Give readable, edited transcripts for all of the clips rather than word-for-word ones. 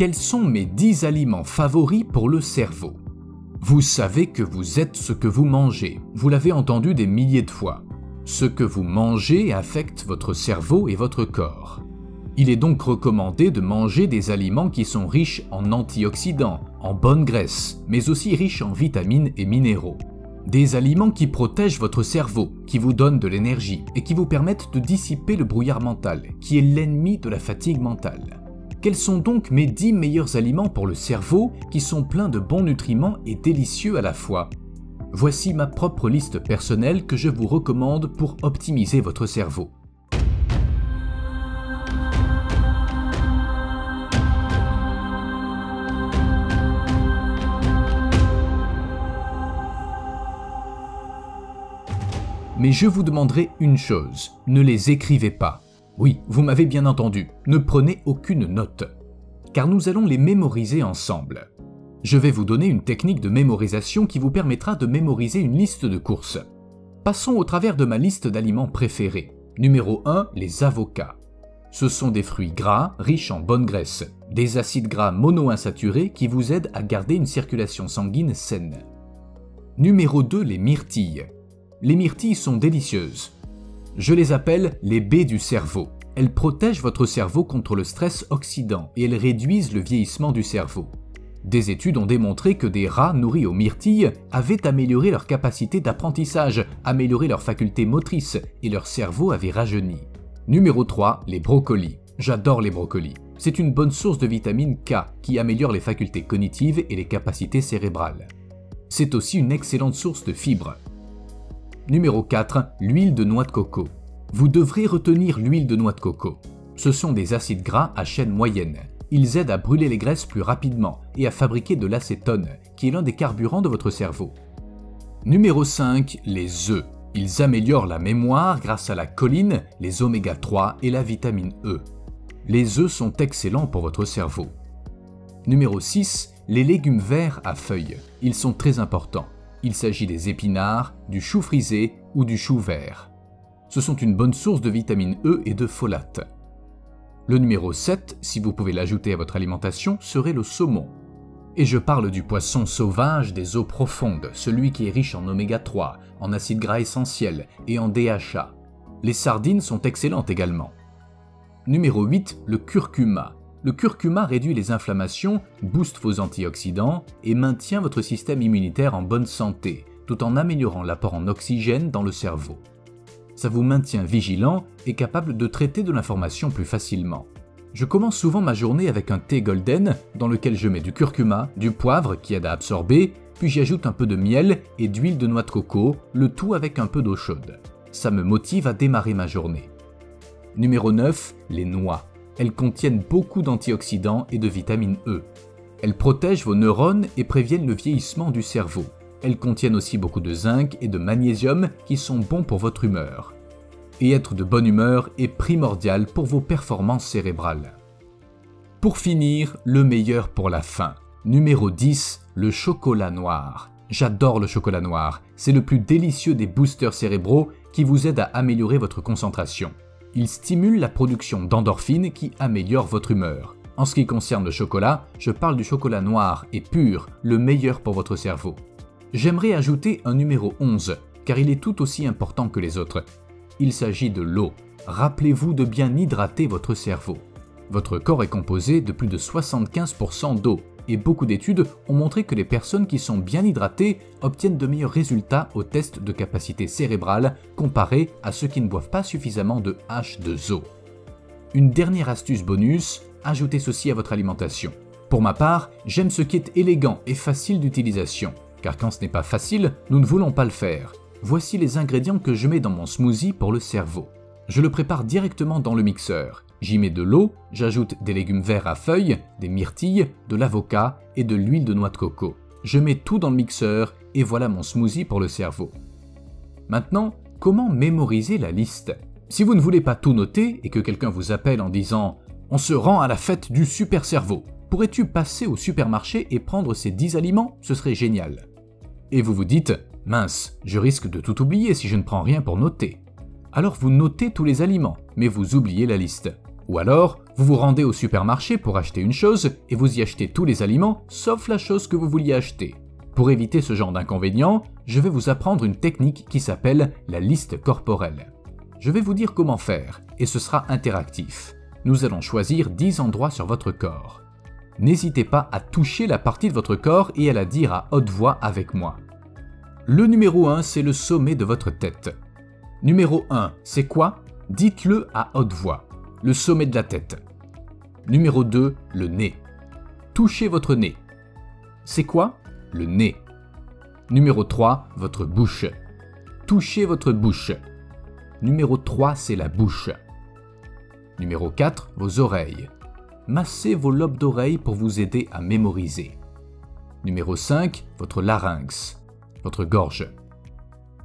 Quels sont mes 10 aliments favoris pour le cerveau? Vous savez que vous êtes ce que vous mangez, vous l'avez entendu des milliers de fois. Ce que vous mangez affecte votre cerveau et votre corps. Il est donc recommandé de manger des aliments qui sont riches en antioxydants, en bonnes graisses, mais aussi riches en vitamines et minéraux. Des aliments qui protègent votre cerveau, qui vous donnent de l'énergie et qui vous permettent de dissiper le brouillard mental, qui est l'ennemi de la fatigue mentale. Quels sont donc mes 10 meilleurs aliments pour le cerveau qui sont pleins de bons nutriments et délicieux à la fois? Voici ma propre liste personnelle que je vous recommande pour optimiser votre cerveau. Mais je vous demanderai une chose, ne les écrivez pas. Oui, vous m'avez bien entendu, ne prenez aucune note, car nous allons les mémoriser ensemble. Je vais vous donner une technique de mémorisation qui vous permettra de mémoriser une liste de courses. Passons au travers de ma liste d'aliments préférés. Numéro 1, les avocats. Ce sont des fruits gras, riches en bonnes graisses, des acides gras monoinsaturés qui vous aident à garder une circulation sanguine saine. Numéro 2, les myrtilles. Les myrtilles sont délicieuses. Je les appelle les baies du cerveau. Elles protègent votre cerveau contre le stress oxydant et elles réduisent le vieillissement du cerveau. Des études ont démontré que des rats nourris aux myrtilles avaient amélioré leur capacité d'apprentissage, amélioré leurs facultés motrices et leur cerveau avait rajeuni. Numéro 3, les brocolis. J'adore les brocolis. C'est une bonne source de vitamine K qui améliore les facultés cognitives et les capacités cérébrales. C'est aussi une excellente source de fibres. Numéro 4, l'huile de noix de coco. Vous devrez retenir l'huile de noix de coco. Ce sont des acides gras à chaîne moyenne. Ils aident à brûler les graisses plus rapidement et à fabriquer de l'acétone, qui est l'un des carburants de votre cerveau. Numéro 5, les œufs. Ils améliorent la mémoire grâce à la choline, les oméga 3 et la vitamine E. Les œufs sont excellents pour votre cerveau. Numéro 6, les légumes verts à feuilles. Ils sont très importants. Il s'agit des épinards, du chou frisé ou du chou vert. Ce sont une bonne source de vitamine E et de folate. Le numéro 7, si vous pouvez l'ajouter à votre alimentation, serait le saumon. Et je parle du poisson sauvage des eaux profondes, celui qui est riche en oméga 3, en acides gras essentiels et en DHA. Les sardines sont excellentes également. Numéro 8, le curcuma. Le curcuma réduit les inflammations, booste vos antioxydants et maintient votre système immunitaire en bonne santé, tout en améliorant l'apport en oxygène dans le cerveau. Ça vous maintient vigilant et capable de traiter de l'information plus facilement. Je commence souvent ma journée avec un thé golden dans lequel je mets du curcuma, du poivre qui aide à absorber, puis j'y ajoute un peu de miel et d'huile de noix de coco, le tout avec un peu d'eau chaude. Ça me motive à démarrer ma journée. Numéro 9, les noix. Elles contiennent beaucoup d'antioxydants et de vitamine E. Elles protègent vos neurones et préviennent le vieillissement du cerveau. Elles contiennent aussi beaucoup de zinc et de magnésium qui sont bons pour votre humeur. Et être de bonne humeur est primordial pour vos performances cérébrales. Pour finir, le meilleur pour la fin. Numéro 10, le chocolat noir. J'adore le chocolat noir. C'est le plus délicieux des boosters cérébraux qui vous aide à améliorer votre concentration. Il stimule la production d'endorphines qui améliorent votre humeur. En ce qui concerne le chocolat, je parle du chocolat noir et pur, le meilleur pour votre cerveau. J'aimerais ajouter un numéro 11, car il est tout aussi important que les autres. Il s'agit de l'eau. Rappelez-vous de bien hydrater votre cerveau. Votre corps est composé de plus de 75% d'eau, et beaucoup d'études ont montré que les personnes qui sont bien hydratées obtiennent de meilleurs résultats aux tests de capacité cérébrale comparés à ceux qui ne boivent pas suffisamment de H2O. Une dernière astuce bonus, ajoutez ceci à votre alimentation. Pour ma part, j'aime ce qui est élégant et facile d'utilisation, car quand ce n'est pas facile, nous ne voulons pas le faire. Voici les ingrédients que je mets dans mon smoothie pour le cerveau. Je le prépare directement dans le mixeur. J'y mets de l'eau, j'ajoute des légumes verts à feuilles, des myrtilles, de l'avocat et de l'huile de noix de coco. Je mets tout dans le mixeur et voilà mon smoothie pour le cerveau. Maintenant, comment mémoriser la liste? Si vous ne voulez pas tout noter et que quelqu'un vous appelle en disant « On se rend à la fête du super cerveau, pourrais-tu passer au supermarché et prendre ces 10 aliments? Ce serait génial. » Et vous vous dites « Mince, je risque de tout oublier si je ne prends rien pour noter. » Alors vous notez tous les aliments, mais vous oubliez la liste. Ou alors, vous vous rendez au supermarché pour acheter une chose et vous y achetez tous les aliments sauf la chose que vous vouliez acheter. Pour éviter ce genre d'inconvénient, je vais vous apprendre une technique qui s'appelle la liste corporelle. Je vais vous dire comment faire et ce sera interactif. Nous allons choisir 10 endroits sur votre corps. N'hésitez pas à toucher la partie de votre corps et à la dire à haute voix avec moi. Le numéro 1, c'est le sommet de votre tête. Numéro 1, c'est quoi? Dites-le à haute voix. Le sommet de la tête. Numéro 2, le nez. Touchez votre nez. C'est quoi? Le nez. Numéro 3, votre bouche. Touchez votre bouche. Numéro 3, c'est la bouche. Numéro 4, vos oreilles. Massez vos lobes d'oreilles pour vous aider à mémoriser. Numéro 5, votre larynx, votre gorge.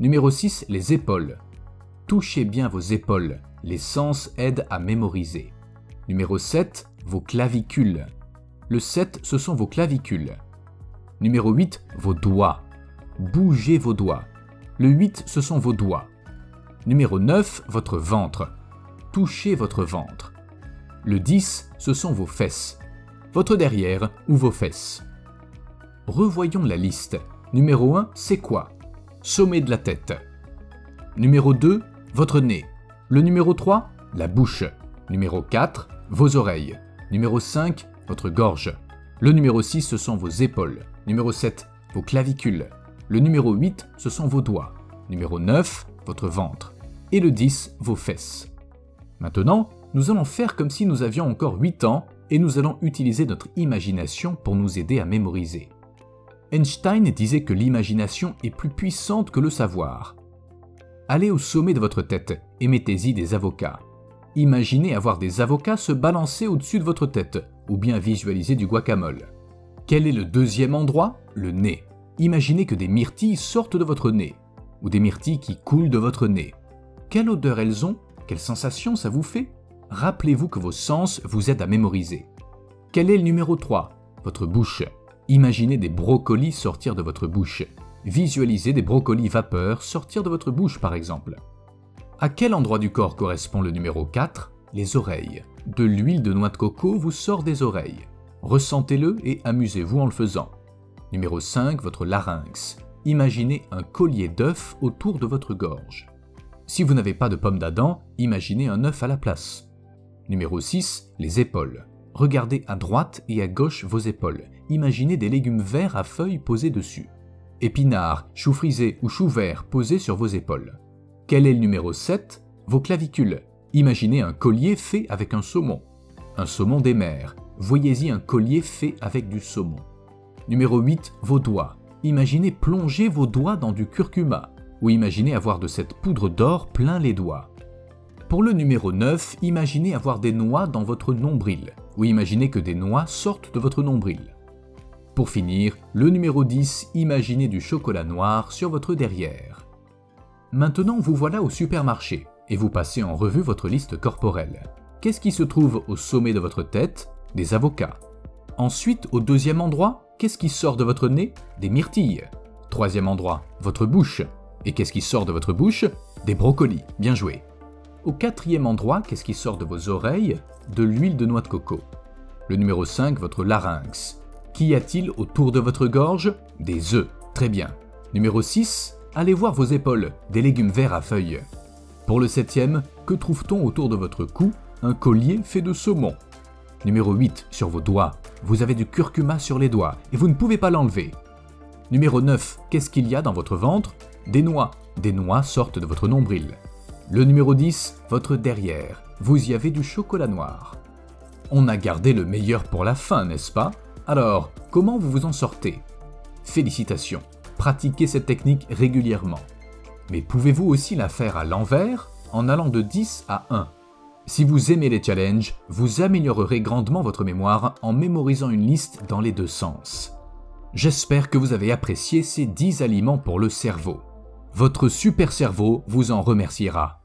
Numéro 6, les épaules. Touchez bien vos épaules, les sens aident à mémoriser. Numéro 7, vos clavicules. Le 7, ce sont vos clavicules. Numéro 8, vos doigts. Bougez vos doigts. Le 8, ce sont vos doigts. Numéro 9, votre ventre. Touchez votre ventre. Le 10, ce sont vos fesses. Votre derrière ou vos fesses. Revoyons la liste. Numéro 1, c'est quoi? Sommet de la tête. Numéro 2, votre nez. Le numéro 3, la bouche. Numéro 4, vos oreilles. Numéro 5, votre gorge. Le numéro 6, ce sont vos épaules. Numéro 7, vos clavicules. Le numéro 8, ce sont vos doigts. Numéro 9, votre ventre. Et le 10, vos fesses. Maintenant, nous allons faire comme si nous avions encore 8 ans et nous allons utiliser notre imagination pour nous aider à mémoriser. Einstein disait que l'imagination est plus puissante que le savoir. Allez au sommet de votre tête et mettez-y des avocats. Imaginez avoir des avocats se balancer au-dessus de votre tête ou bien visualiser du guacamole. Quel est le deuxième endroit? Le nez. Imaginez que des myrtilles sortent de votre nez ou des myrtilles qui coulent de votre nez. Quelle odeur elles ont? Quelle sensation ça vous fait? Rappelez-vous que vos sens vous aident à mémoriser. Quel est le numéro 3? Votre bouche. Imaginez des brocolis sortir de votre bouche. Visualisez des brocolis vapeur sortir de votre bouche par exemple. À quel endroit du corps correspond le numéro 4? Les oreilles. De l'huile de noix de coco vous sort des oreilles. Ressentez-le et amusez-vous en le faisant. Numéro 5, votre larynx. Imaginez un collier d'œufs autour de votre gorge. Si vous n'avez pas de pomme d'Adam, imaginez un œuf à la place. Numéro 6, les épaules. Regardez à droite et à gauche vos épaules. Imaginez des légumes verts à feuilles posés dessus. Épinards, choux frisés ou choux verts posés sur vos épaules. Quel est le numéro 7? Vos clavicules. Imaginez un collier fait avec un saumon. Un saumon des mers. Voyez-y un collier fait avec du saumon. Numéro 8, vos doigts. Imaginez plonger vos doigts dans du curcuma. Ou imaginez avoir de cette poudre d'or plein les doigts. Pour le numéro 9, imaginez avoir des noix dans votre nombril, ou imaginez que des noix sortent de votre nombril. Pour finir, le numéro 10, imaginez du chocolat noir sur votre derrière. Maintenant, vous voilà au supermarché, et vous passez en revue votre liste corporelle. Qu'est-ce qui se trouve au sommet de votre tête? Des avocats. Ensuite, au deuxième endroit, qu'est-ce qui sort de votre nez? Des myrtilles. Troisième endroit, votre bouche. Et qu'est-ce qui sort de votre bouche? Des brocolis, bien joué. Au quatrième endroit, qu'est-ce qui sort de vos oreilles? De l'huile de noix de coco. Le numéro 5, votre larynx. Qu'y a-t-il autour de votre gorge? Des œufs, très bien. Numéro 6, allez voir vos épaules, des légumes verts à feuilles. Pour le septième, que trouve-t-on autour de votre cou? Un collier fait de saumon. Numéro 8, sur vos doigts. Vous avez du curcuma sur les doigts et vous ne pouvez pas l'enlever. Numéro 9, qu'est-ce qu'il y a dans votre ventre? Des noix. Des noix sortent de votre nombril. Le numéro 10, votre derrière. Vous y avez du chocolat noir. On a gardé le meilleur pour la fin, n'est-ce pas? Alors, comment vous vous en sortez? Félicitations, pratiquez cette technique régulièrement. Mais pouvez-vous aussi la faire à l'envers, en allant de 10 à 1? Si vous aimez les challenges, vous améliorerez grandement votre mémoire en mémorisant une liste dans les deux sens. J'espère que vous avez apprécié ces 10 aliments pour le cerveau. Votre super cerveau vous en remerciera.